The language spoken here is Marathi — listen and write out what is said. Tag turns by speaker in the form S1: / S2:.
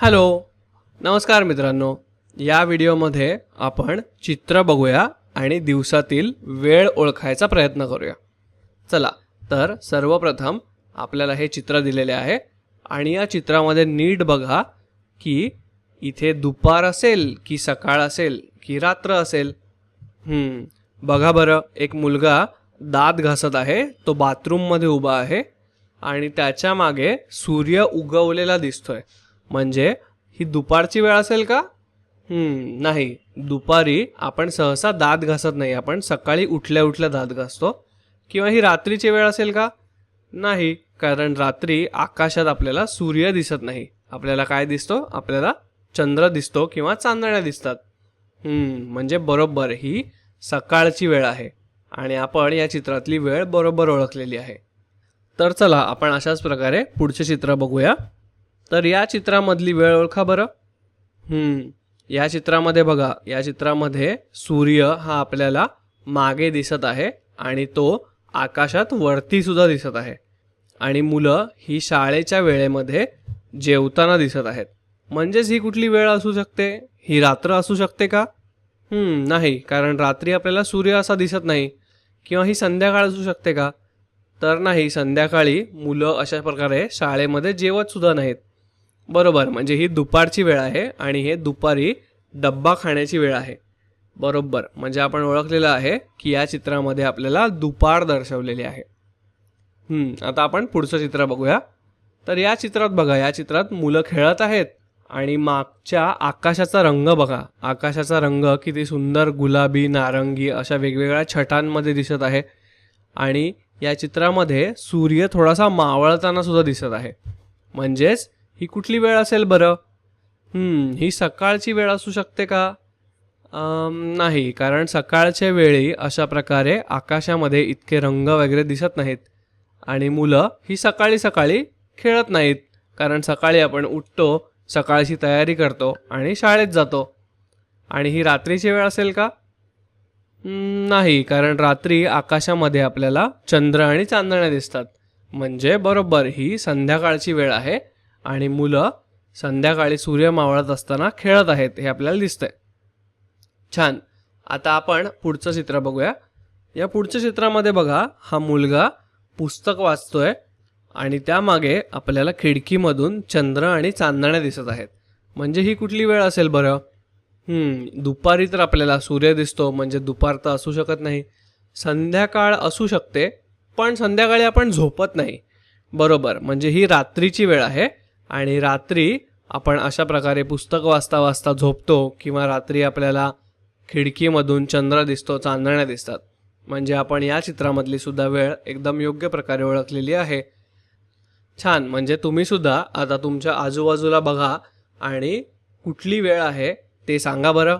S1: हॅलो, नमस्कार मित्रांनो. या व्हिडिओमध्ये आपण चित्र बघूया आणि दिवसातील वेळ ओळखायचा प्रयत्न करूया. चला तर सर्वप्रथम आपल्याला हे चित्र दिलेले आहे आणि या चित्रामध्ये नीट बघा की इथे दुपार असेल की सकाळ असेल की रात्र असेल. बघा बरं, एक मुलगा दात घासत आहे. तो बाथरूममध्ये उभा आहे आणि त्याच्या मागे सूर्य उगवलेला दिसतोय. म्हणजे ही दुपारची वेळ असेल का? नाही. दुपारी आपण सहसा दात घासत नाही, आपण सकाळी उठल्या उठल्या दात घासतो. किंवा ही रात्रीची वेळ असेल का? नाही, कारण रात्री आकाशात आपल्याला सूर्य दिसत नाही. आपल्याला काय दिसतो? आपल्याला चंद्र दिसतो किंवा चांदण्या दिसतात. म्हणजे बरोबर ही सकाळची वेळ आहे आणि आपण या चित्रातली वेळ बरोबर ओळखलेली आहे. तर चला आपण अशाच प्रकारे पुढचे चित्र बघूया. तर या चित्रामधली वेळ ओळखा बरं. या चित्रामध्ये बघा, या चित्रामध्ये सूर्य हा आपल्याला मागे दिसत आहे आणि तो आकाशात वरती सुद्धा दिसत आहे. आणि मुलं ही शाळेच्या वेळेमध्ये जेवताना दिसत आहेत. म्हणजेच ही कुठली वेळ असू शकते? ही रात्र असू शकते का? नाही, कारण रात्री आपल्याला सूर्य असा दिसत नाही. किंवा ही संध्याकाळ असू शकते का? तर नाही, संध्याकाळी मुलं अशा प्रकारे शाळेमध्ये जेवत सुद्धा नाहीत. बरोबर, म्हणजे ही दुपारची वेळ आहे आणि हे दुपारी डब्बा खाण्याची वेळ आहे. बरोबर, म्हणजे आपण ओळखलेलं आहे की या चित्रामध्ये आपल्याला दुपार दर्शवलेली आहे. आता आपण पुढचं चित्र बघूया. तर या चित्रात बघा, या चित्रात मुलं खेळत आहेत आणि मागच्या आकाशाचा रंग बघा. आकाशाचा रंग किती सुंदर गुलाबी, नारंगी अशा वेगवेगळ्या छटांमध्ये दिसत आहे. आणि या चित्रामध्ये सूर्य थोडासा मावळताना सुद्धा दिसत आहे. म्हणजेच ही कुठली वेळ असेल बरं? ही सकाळची वेळ असू शकते का? नाही, कारण सकाळच्या वेळी अशा प्रकारे आकाशामध्ये इतके रंग वगैरे दिसत नाहीत. आणि मुलं ही सकाळी सकाळी खेळत नाहीत, कारण सकाळी आपण उठतो, सकाळची तयारी करतो आणि शाळेत जातो. आणि ही रात्रीची वेळ असेल का? नाही, कारण रात्री आकाशामध्ये आपल्याला चंद्र आणि चांदण्या दिसतात. म्हणजे बरोबर ही संध्याकाळची वेळ आहे आणि मुलं संध्याकाळी सूर्य मावळत असताना खेळत आहेत हे आपल्याला दिसतंय. छान. आता आपण पुढचं चित्र बघूया. या पुढच्या चित्रामध्ये बघा, हा मुलगा पुस्तक वाचतोय आणि त्यामागे आपल्याला खिडकीमधून चंद्र आणि चांदण्या दिसत आहेत. म्हणजे ही कुठली वेळ असेल बरं? दुपारी तर आपल्याला सूर्य दिसतो, म्हणजे दुपार तर असू शकत नाही. संध्याकाळ असू शकते, पण संध्याकाळी आपण झोपत नाही. बरोबर, म्हणजे ही रात्रीची वेळ आहे आणि रात्री आपण अशा प्रकारे पुस्तक वाचता वाचता झोपतो किंवा रात्री आपल्याला खिडकीमधून चंद्र दिसतो, चांदण्या दिसतात. म्हणजे आपण या चित्रामधली सुद्धा वेळ एकदम योग्य प्रकारे ओळखलेली आहे. छान. म्हणजे तुम्ही सुद्धा आता तुमच्या आजूबाजूला बघा आणि कुठली वेळ आहे ते सांगा बरं.